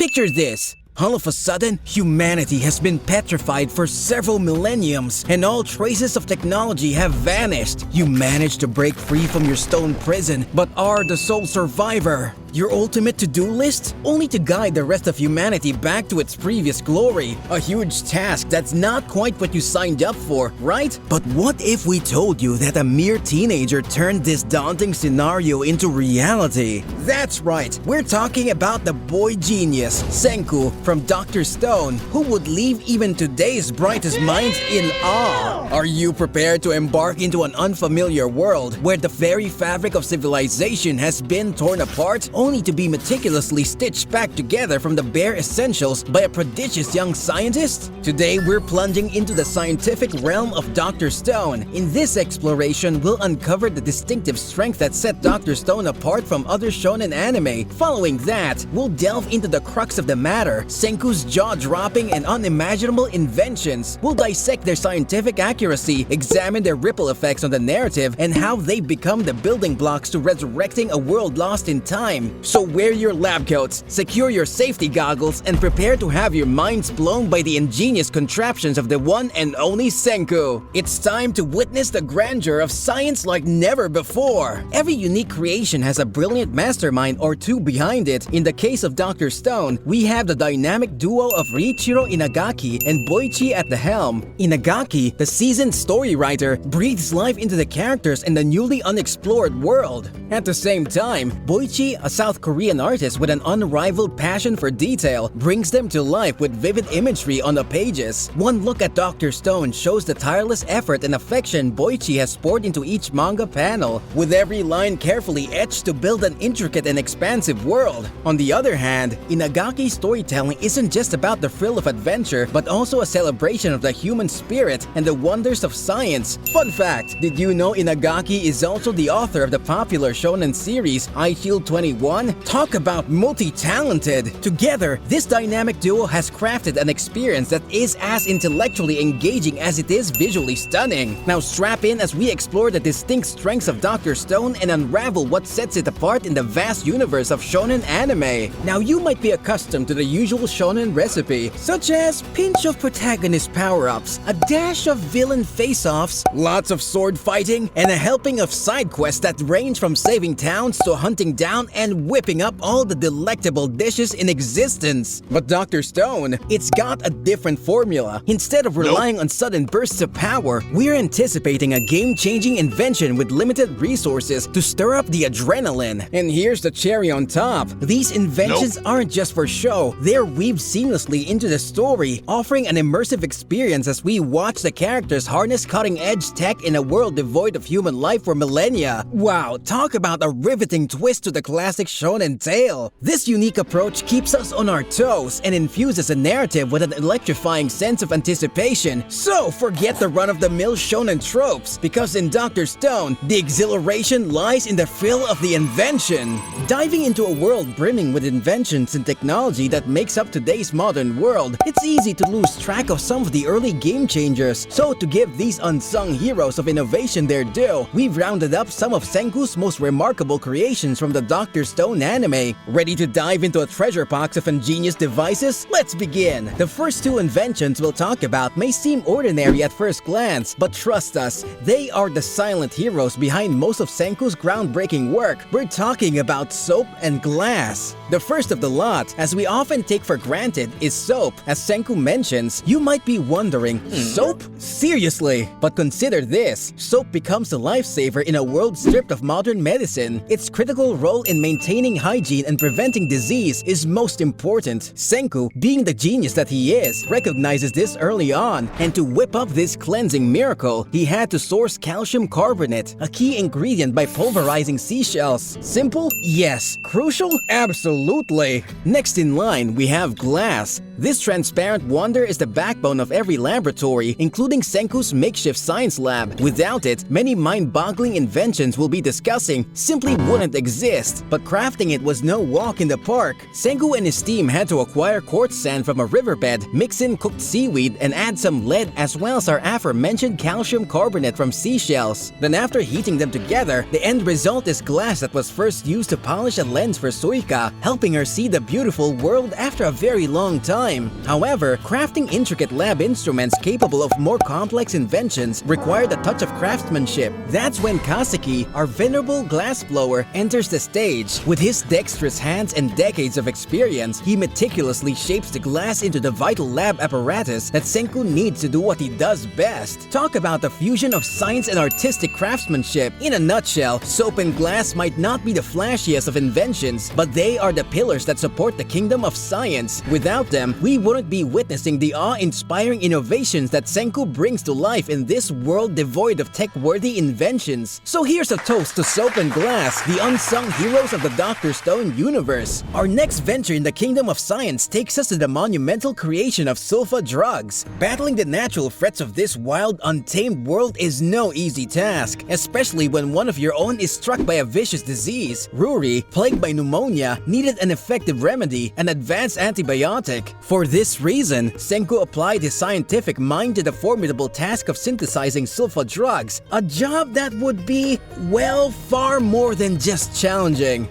Picture this. All of a sudden, humanity has been petrified for several millenniums, and all traces of technology have vanished. You managed to break free from your stone prison, but are the sole survivor. Your ultimate to-do list? Only to guide the rest of humanity back to its previous glory. A huge task that's not quite what you signed up for, right? But what if we told you that a mere teenager turned this daunting scenario into reality? That's right, we're talking about the boy genius, Senku, from Dr. Stone, who would leave even today's brightest minds in awe. Are you prepared to embark into an unfamiliar world where the very fabric of civilization has been torn apart, only to be meticulously stitched back together from the bare essentials by a prodigious young scientist? Today, we're plunging into the scientific realm of Dr. Stone. In this exploration, we'll uncover the distinctive strength that set Dr. Stone apart from other shonen anime. Following that, we'll delve into the crux of the matter, Senku's jaw-dropping and unimaginable inventions. We'll dissect their scientific accuracy, examine their ripple effects on the narrative, and how they've become the building blocks to resurrecting a world lost in time. So wear your lab coats, secure your safety goggles, and prepare to have your minds blown by the ingenious contraptions of the one and only Senku. It's time to witness the grandeur of science like never before. Every unique creation has a brilliant mastermind or two behind it. In the case of Dr. Stone, we have the dynamic duo of Riichiro Inagaki and Boichi at the helm. Inagaki, the seasoned story writer, breathes life into the characters and the newly unexplored world. At the same time, Boichi, a South Korean artist with an unrivaled passion for detail, brings them to life with vivid imagery on the pages. One look at Dr. Stone shows the tireless effort and affection Boichi has poured into each manga panel, with every line carefully etched to build an intricate and expansive world. On the other hand, Inagaki's storytelling isn't just about the thrill of adventure, but also a celebration of the human spirit and the wonders of science. Fun fact, did you know Inagaki is also the author of the popular shonen series Eyeshield 21? Talk about multi-talented! Together, this dynamic duo has crafted an experience that is as intellectually engaging as it is visually stunning. Now strap in as we explore the distinct strengths of Dr. Stone and unravel what sets it apart in the vast universe of shonen anime. Now you might be accustomed to the usual shonen recipe, such as pinch of protagonist power-ups, a dash of villain face-offs, lots of sword fighting, and a helping of side quests that range from saving towns to hunting down and whipping up all the delectable dishes in existence. But Dr. Stone, it's got a different formula. Instead of relying on sudden bursts of power, we're anticipating a game-changing invention with limited resources to stir up the adrenaline. And here's the cherry on top. These inventions aren't just for show, they're weaved seamlessly into the story, offering an immersive experience as we watch the characters harness cutting-edge tech in a world devoid of human life for millennia. Wow, talk about a riveting twist to the classic shonen tale. This unique approach keeps us on our toes and infuses a narrative with an electrifying sense of anticipation. So forget the run-of-the-mill shonen tropes, because in Dr. Stone, the exhilaration lies in the thrill of the invention. Diving into a world brimming with inventions and technology that makes up today's modern world, it's easy to lose track of some of the early game changers. So to give these unsung heroes of innovation their due, we've rounded up some of Senku's most remarkable creations from the Dr. Stone anime. Ready to dive into a treasure box of ingenious devices? Let's begin! The first two inventions we'll talk about may seem ordinary at first glance, but trust us, they are the silent heroes behind most of Senku's groundbreaking work. We're talking about soap and glass. The first of the lot, as we often take for granted, is soap. As Senku mentions, you might be wondering, soap? Seriously? But consider this, soap becomes a lifesaver in a world stripped of modern medicine. Its critical role in maintaining hygiene and preventing disease is most important. Senku, being the genius that he is, recognizes this early on, and to whip up this cleansing miracle, he had to source calcium carbonate, a key ingredient, by pulverizing seashells. Simple? Yes. Crucial? Absolutely. Next in line, we have glass. This transparent wonder is the backbone of every laboratory, including Senku's makeshift science lab. Without it, many mind-boggling inventions we'll be discussing simply wouldn't exist. But crafting it was no walk in the park. Senku and his team had to acquire quartz sand from a riverbed, mix in cooked seaweed, and add some lead as well as our aforementioned calcium carbonate from seashells. Then after heating them together, the end result is glass that was first used to polish a lens for Suika, helping her see the beautiful world after a very long time. However, crafting intricate lab instruments capable of more complex inventions required a touch of craftsmanship. That's when Kaseki, our venerable glassblower, enters the stage. With his dexterous hands and decades of experience, he meticulously shapes the glass into the vital lab apparatus that Senku needs to do what he does best. Talk about the fusion of science and artistic craftsmanship. In a nutshell, soap and glass might not be the flashiest of inventions, but they are the pillars that support the kingdom of science. Without them, we wouldn't be witnessing the awe-inspiring innovations that Senku brings to life in this world devoid of tech-worthy inventions. So here's a toast to soap and glass, the unsung heroes of the Dr. Stone universe. Our next venture in the kingdom of science takes us to the monumental creation of sulfa drugs. Battling the natural threats of this wild, untamed world is no easy task, especially when one of your own is struck by a vicious disease. Ruri, plagued by pneumonia, needed an effective remedy, an advanced antibiotic. For this reason, Senku applied his scientific mind to the formidable task of synthesizing sulfa drugs, a job that would be, well, far more than just challenging.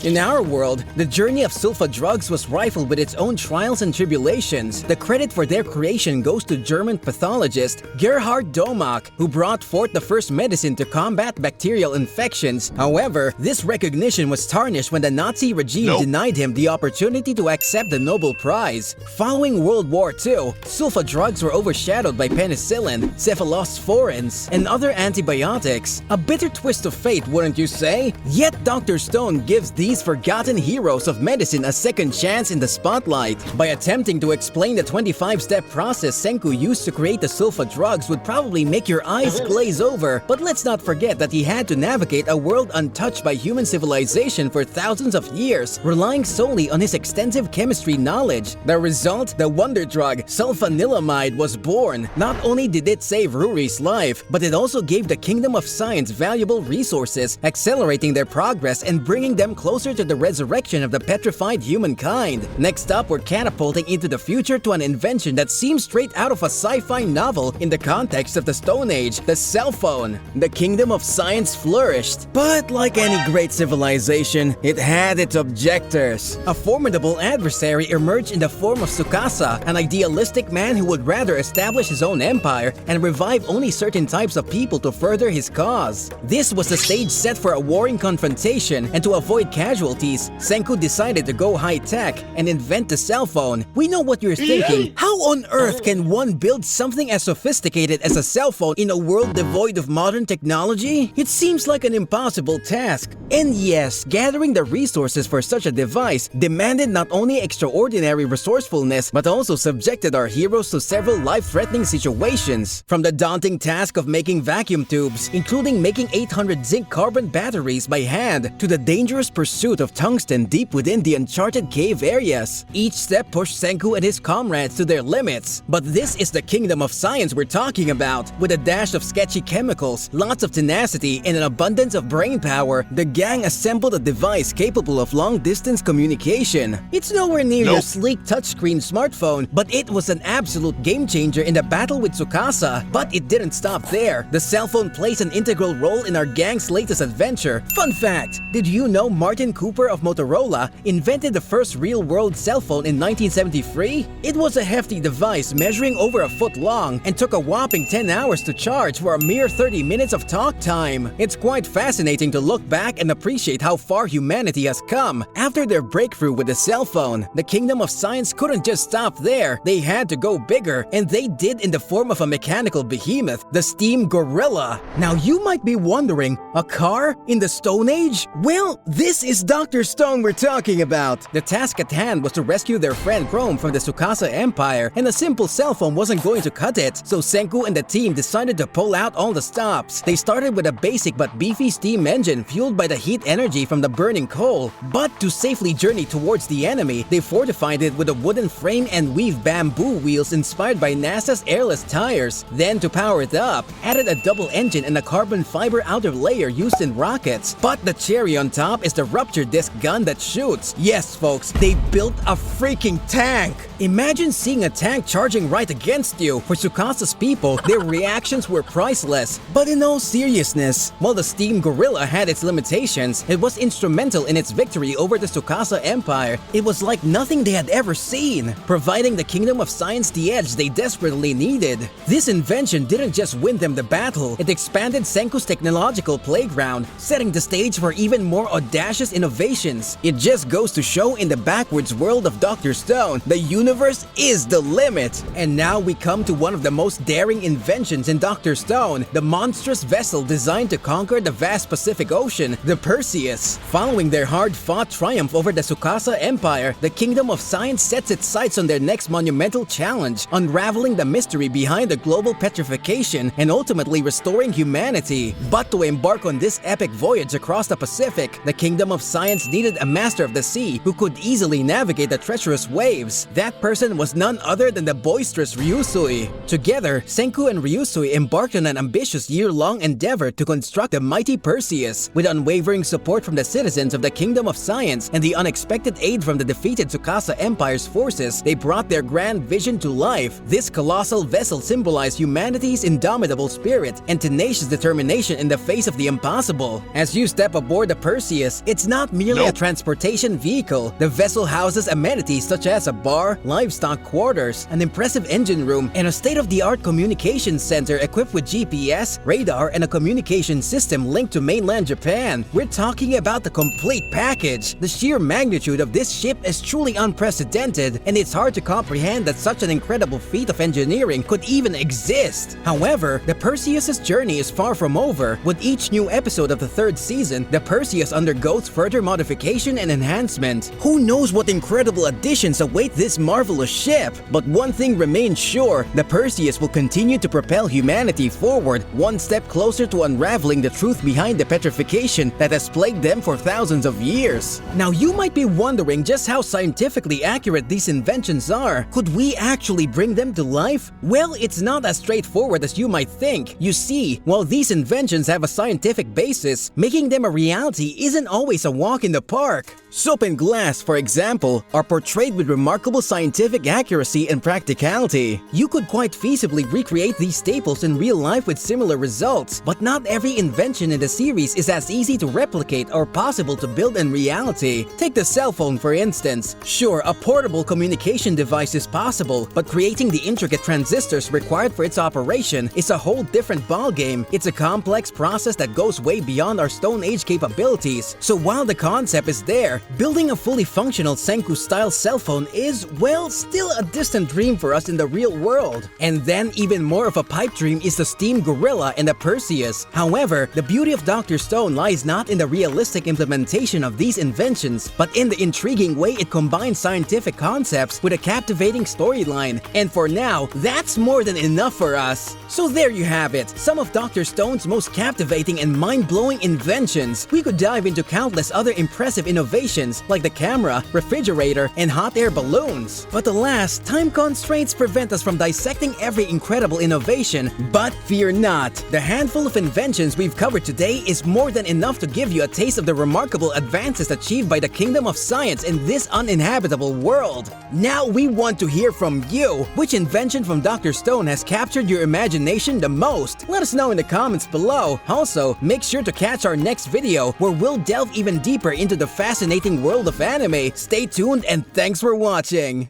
In our world, the journey of sulfa drugs was rifled with its own trials and tribulations. The credit for their creation goes to German pathologist Gerhard Domach, who brought forth the first medicine to combat bacterial infections. However, this recognition was tarnished when the Nazi regime denied him the opportunity to accept the Nobel Prize. Following World War II, sulfa drugs were overshadowed by penicillin, cephalosporins, and other antibiotics. A bitter twist of fate, wouldn't you say? Yet Dr. Stone gives these forgotten heroes of medicine a second chance in the spotlight. By attempting to explain the 25-step process Senku used to create the sulfa drugs would probably make your eyes glaze over, but let's not forget that he had to navigate a world untouched by human civilization for thousands of years, relying solely on his extensive chemistry knowledge. The result, the wonder drug, sulfanilamide, was born. Not only did it save Ruri's life, but it also gave the kingdom of science valuable resources, accelerating their progress and bringing them closer to the resurrection of the petrified humankind. Next up, we're catapulting into the future to an invention that seems straight out of a sci-fi novel in the context of the Stone Age, the cell phone. The kingdom of science flourished, but like any great civilization, it had its objectors. A formidable adversary emerged in the form of Tsukasa, an idealistic man who would rather establish his own empire and revive only certain types of people to further his cause. This was the stage set for a warring confrontation, and to avoid casualties, Senku decided to go high-tech and invent the cell phone. We know what you're thinking. How on earth can one build something as sophisticated as a cell phone in a world devoid of modern technology? It seems like an impossible task. And yes, gathering the resources for such a device demanded not only extraordinary resourcefulness, but also subjected our heroes to several life-threatening situations. From the daunting task of making vacuum tubes, including making 800 zinc-carbon batteries by hand, to the dangerous pursuit of tungsten deep within the uncharted cave areas. Each step pushed Senku and his comrades to their limits. But this is the kingdom of science we're talking about. With a dash of sketchy chemicals, lots of tenacity, and an abundance of brain power, the gang assembled a device capable of long-distance communication. It's nowhere near your sleek touchscreen smartphone, but it was an absolute game-changer in the battle with Tsukasa. But it didn't stop there. The cell phone plays an integral role in our gang's latest adventure. Fun fact, did you know Martin Cooper of Motorola invented the first real-world cell phone in 1973? It was a hefty device measuring over a foot long and took a whopping 10 hours to charge for a mere 30 minutes of talk time. It's quite fascinating to look back and appreciate how far humanity has come. After their breakthrough with the cell phone, the kingdom of science couldn't just stop there. They had to go bigger, and they did in the form of a mechanical behemoth, the steam gorilla. Now you might be wondering, a car in the Stone Age? Well, this is Dr. Stone we're talking about. The task at hand was to rescue their friend Chrome from the Tsukasa Empire, and a simple cell phone wasn't going to cut it, so Senku and the team decided to pull out all the stops. They started with a basic but beefy steam engine fueled by the heat energy from the burning coal, but to safely journey towards the enemy, they fortified it with a wooden frame and weave bamboo wheels inspired by NASA's airless tires. Then to power it up, added a double engine and a carbon fiber outer layer used in rockets. But the cherry on top is the rupture disc gun that shoots. Yes folks, they built a freaking tank! Imagine seeing a tank charging right against you. For Tsukasa's people, their reactions were priceless. But in all seriousness, while the Steam Gorilla had its limitations, it was instrumental in its victory over the Tsukasa Empire. It was like nothing they had ever seen, providing the Kingdom of Science the edge they desperately needed. This invention didn't just win them the battle, it expanded Senku's technological playground, setting the stage for even more audacious innovations. It just goes to show in the backwards world of Dr. Stone, the universe is the limit. And now we come to one of the most daring inventions in Dr. Stone, the monstrous vessel designed to conquer the vast Pacific Ocean, the Perseus. Following their hard-fought triumph over the Tsukasa Empire, the Kingdom of Science sets its sights on their next monumental challenge, unraveling the mystery behind the global petrification and ultimately restoring humanity. But to embark on this epic voyage across the Pacific, the Kingdom of Science needed a master of the sea who could easily navigate the treacherous waves. That person was none other than the boisterous Ryusui. Together, Senku and Ryusui embarked on an ambitious year-long endeavor to construct the mighty Perseus. With unwavering support from the citizens of the Kingdom of Science and the unexpected aid from the defeated Tsukasa Empire's forces, they brought their grand vision to life. This colossal vessel symbolized humanity's indomitable spirit and tenacious determination in the face of the impossible. As you step aboard the Perseus, it's not merely a transportation vehicle. The vessel houses amenities such as a bar, livestock quarters, an impressive engine room, and a state-of-the-art communications center equipped with GPS, radar, and a communication system linked to mainland Japan. We're talking about the complete package. The sheer magnitude of this ship is truly unprecedented, and it's hard to comprehend that such an incredible feat of engineering could even exist. However, the Perseus's journey is far from over. With each new episode of the third season, the Perseus undergoes further modification and enhancement. Who knows what incredible additions await this marvelous ship? But one thing remains sure, the Perseus will continue to propel humanity forward, one step closer to unraveling the truth behind the petrification that has plagued them for thousands of years. Now you might be wondering just how scientifically accurate these inventions are. Could we actually bring them to life? Well, it's not as straightforward as you might think. You see, while these inventions have a scientific basis, making them a reality isn't always a walk in the park. Soap and glass, for example, are portrayed with remarkable scientific accuracy and practicality. You could quite feasibly recreate these staples in real life with similar results, but not every invention in the series is as easy to replicate or possible to build in reality. Take the cell phone for instance. Sure, a portable communication device is possible, but creating the intricate transistors required for its operation is a whole different ballgame. It's a complex process that goes way beyond our Stone Age capabilities. So while the concept is there, building a fully functional Senku-style cell phone is, well, still a distant dream for us in the real world. And then even more of a pipe dream is the Steam Gorilla and the Perseus. However, the beauty of Dr. Stone lies not in the realistic implementation of these inventions, but in the intriguing way it combines scientific concepts with a captivating storyline. And for now, that's more than enough for us. So there you have it, some of Dr. Stone's most captivating and mind-blowing inventions. We could dive into countless other impressive innovations like the camera, refrigerator, and hot air balloons. But alas, time constraints prevent us from dissecting every incredible innovation. But fear not, the handful of inventions we've covered today is more than enough to give you a taste of the remarkable advances achieved by the Kingdom of Science in this uninhabitable world. Now we want to hear from you. Which invention from Dr. Stone has captured your imagination the most? Let us know in the comments below. Also, make sure to catch our next video where we'll delve even deeper into the fascinating world of anime. Stay tuned and thanks for watching!